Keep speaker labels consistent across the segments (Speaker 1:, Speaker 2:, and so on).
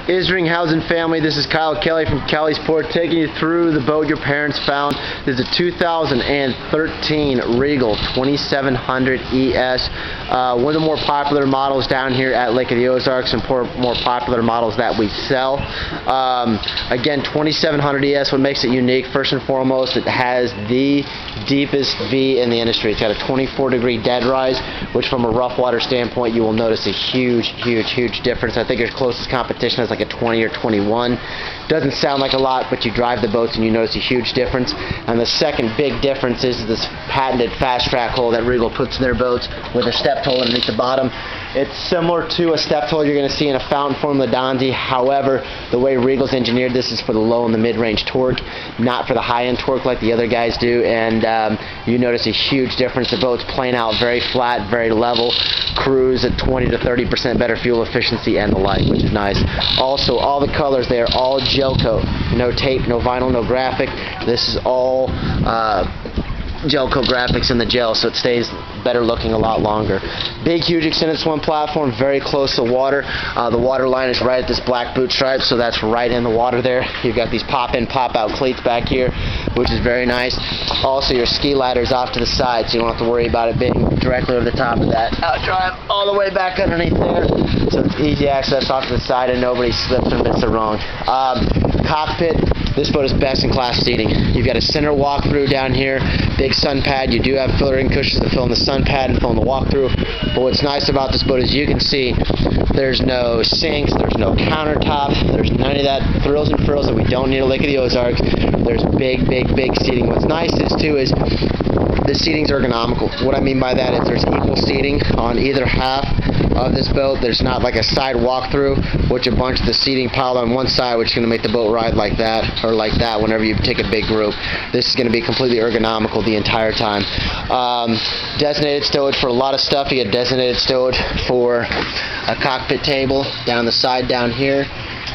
Speaker 1: Isringhausen family, this is Kyle Kelly from Kelly's Port taking you through the boat your parents found. This is a 2013 Regal 2700 ES. One of the more popular models down here at Lake of the Ozarks and more popular models that we sell. Again, 2700 ES, what makes it unique, first and foremost, it has the deepest V in the industry. It's got a 24-degree dead rise, which from a rough water standpoint, you will notice a huge difference. I think your closest competition is like a 20 or 21. Doesn't sound like a lot, but you drive the boats and you notice a huge difference. And the second big difference is this patented fast track hole that Regal puts in their boats with a step toe underneath the bottom. It's similar to a step toe you're going to see in a fountain Formula Donzi. However, the way Regal's engineered this is for the low and the mid-range torque, not for the high-end torque like the other guys do. And you notice a huge difference. The boat's playing out very flat, very level, cruise at 20 to 30% better fuel efficiency and the like, which is nice. Also, all the colors, they are all gel coat. No tape, no vinyl, no graphic. This is all gel coat graphics in the gel, so it stays better looking a lot longer. Big, huge extended swim platform, very close to water. The water line is right at this black boot stripe, so that's right in the water there. You've got these pop-in, pop-out cleats back here, which is very nice. Also, your ski ladder's off to the side, so you don't have to worry about it being directly over the top of that. Drive all the way back underneath there, so it's easy access off to the side and nobody slips or misses it wrong. Cockpit, this boat is best in class seating. You've got a center walkthrough down here, big sun pad. You do have filler-in cushions to fill in the sun pad and fill in the walkthrough. But what's nice about this boat is you can see there's no sinks, there's no countertop, there's none of that thrills and frills that we don't need at Lake of the Ozarks. There's big seating. What's nice is the seating's ergonomical. What I mean by that is there's equal seating on either half of this boat. There's not like a side walkthrough, which a bunch of the seating piled on one side, which is going to make the boat ride like that or like that whenever you take a big group. This is going to be completely ergonomical the entire time. Designated stowage for a lot of stuff. You get designated stowage for a cockpit table down the side down here.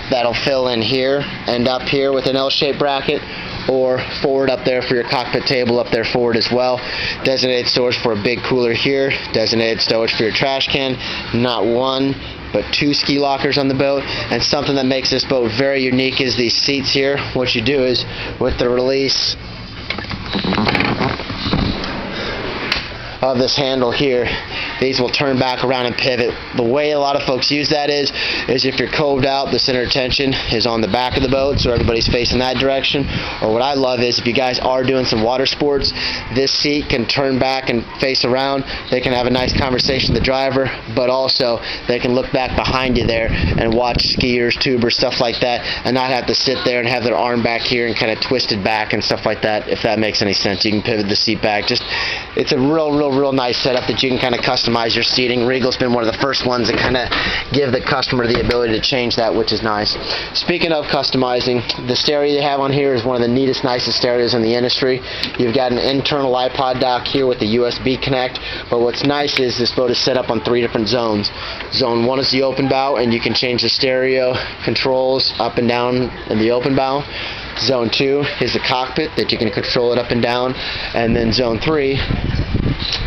Speaker 1: That'll fill in here and up here with an L-shaped bracket, or forward up there for your cockpit table up there forward as well. Designated storage for a big cooler here. Designated storage for your trash can. Not one, but two ski lockers on the boat. And something that makes this boat very unique is these seats here. What you do is, with the release of this handle here, these will turn back around and pivot. The way a lot of folks use that is if you're coved out, the center of tension is on the back of the boat, so everybody's facing that direction. Or what I love is if you guys are doing some water sports, this seat can turn back and face around. They can have a nice conversation with the driver, but also they can look back behind you there and watch skiers, tubers, stuff like that, and not have to sit there and have their arm back here and kind of twisted back and stuff like that. If that makes any sense, you can pivot the seat back. It's a real nice setup that you can kind of customize your seating. Regal's been one of the first ones to kind of give the customer the ability to change that, which is nice. Speaking of customizing, the stereo you have on here is one of the neatest, nicest stereos in the industry. You've got an internal iPod dock here with the USB connect, but what's nice is this boat is set up on 3 different zones. Zone 1 is the open bow, and you can change the stereo controls up and down in the open bow. Zone 2 is the cockpit that you can control it up and down, and then Zone 3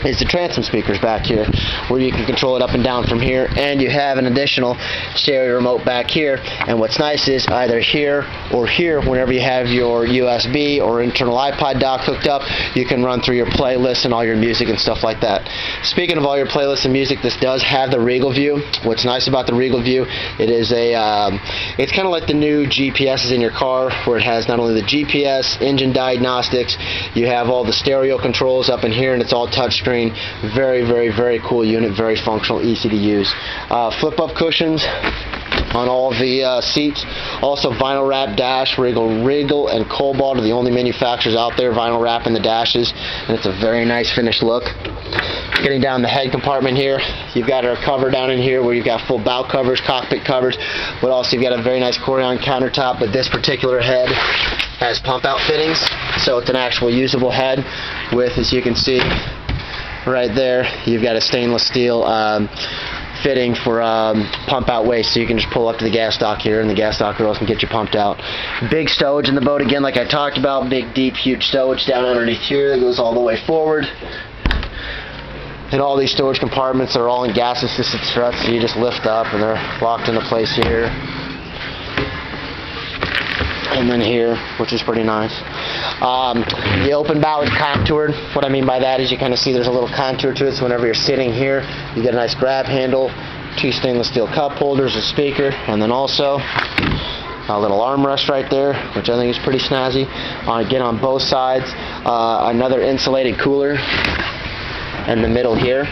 Speaker 1: is the transom speakers back here, where you can control it up and down from here, and you have an additional stereo remote back here. And what's nice is either here or here, whenever you have your USB or internal iPod dock hooked up, you can run through your playlists and all your music and stuff like that. Speaking of all your playlists and music, this does have the Regal View. What's nice about the Regal View, it's kind of like the new GPSs in your car, where it has not only the GPS, engine diagnostics, you have all the stereo controls up in here, and it's all touchscreen. Very cool unit, very functional, easy to use. Flip-up cushions on all the seats. Also vinyl wrap dash. Regal and Cobalt are the only manufacturers out there vinyl wrapping the dashes, and it's a very nice finished look. Getting down the head compartment here, you've got a cover down in here where you've got full bow covers, cockpit covers, but also you've got a very nice Corian countertop. But this particular head has pump out fittings, so it's an actual usable head with, as you can see right there, you've got a stainless steel fitting for pump out waste, so you can just pull up to the gas dock here, and the gas dock girls can get you pumped out. Big stowage in the boat again, like I talked about. Big, deep, huge stowage down underneath here that goes all the way forward. And all these storage compartments are all in gas-assisted struts, so you just lift up and they're locked into place here. and then here, which is pretty nice. The open bow is contoured. What I mean by that is you kind of see there's a little contour to it, so whenever you're sitting here, you get a nice grab handle, 2 stainless steel cup holders, a speaker, and then also a little armrest right there, which I think is pretty snazzy. Again, on both sides, another insulated cooler in the middle here.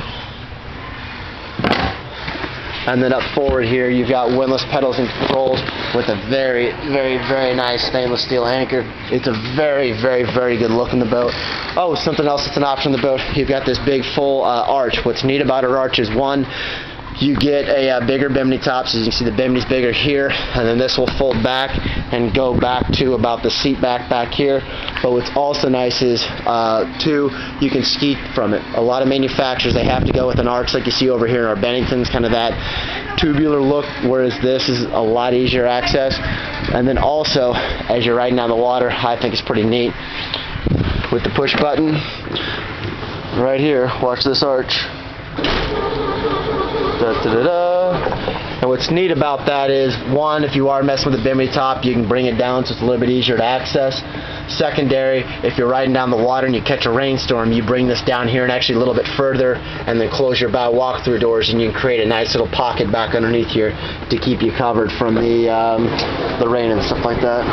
Speaker 1: And then up forward here, you've got windlass pedals and controls with a very, very, very nice stainless steel anchor. It's a very, very, very good look in the boat. Oh, something else that's an option in the boat, you've got this big full arch. What's neat about our arch is, one, you get a bigger bimini top, so you can see the bimini's bigger here, and then this will fold back and go back to about the seat back here. But what's also nice is, two, you can ski from it. A lot of manufacturers, they have to go with an arch like you see over here in our Benningtons, kind of that tubular look, whereas this is a lot easier access. And then also, as you're riding down the water, I think it's pretty neat. With the push button, right here, watch this arch. And what's neat about that is, one, if you are messing with the bimini top, you can bring it down so it's a little bit easier to access. Secondary, if you're riding down the water and you catch a rainstorm, you bring this down here and actually a little bit further, and then close your bow walk-through doors, and you can create a nice little pocket back underneath here to keep you covered from the rain and stuff like that.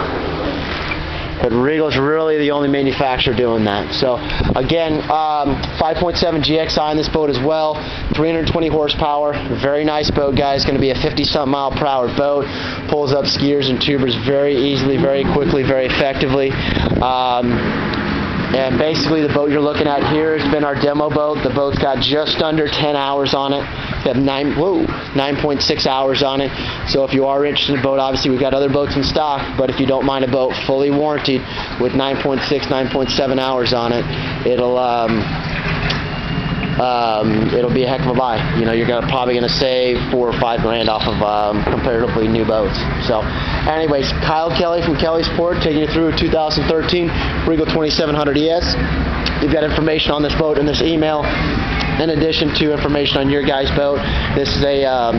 Speaker 1: But Regal's really the only manufacturer doing that. So again, 5.7 GXI in this boat as well, 320 horsepower, very nice boat, guys. Going to be a 50-something mile per hour boat. Pulls up skiers and tubers very easily, very quickly, very effectively. And basically the boat you're looking at here has been our demo boat. The boat's got just under 10 hours on it. We have 9.6 hours on it. So if you are interested in a boat, obviously we've got other boats in stock, but if you don't mind a boat fully warranted with 9.6, 9.7 hours on it, it'll be a heck of a buy. You know, you're probably going to save $4 or $5 grand off of comparatively new boats. So anyways, Kyle Kelly from Kelly Sport taking you through a 2013 Regal 2700 ES. You've got information on this boat in this email, in addition to information on your guys' boat. This is a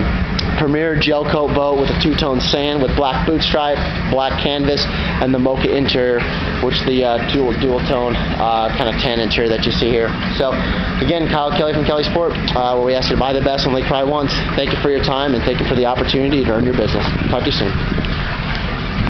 Speaker 1: Premier gel coat boat with a 2-tone sand with black boot stripe, black canvas, and the Mocha interior, which the dual tone kind of tan interior that you see here. So again, Kyle Kelly from Kelly Sport, where we ask you to buy the best on Lake Pride once. Thank you for your time, and thank you for the opportunity to earn your business. Talk to you soon.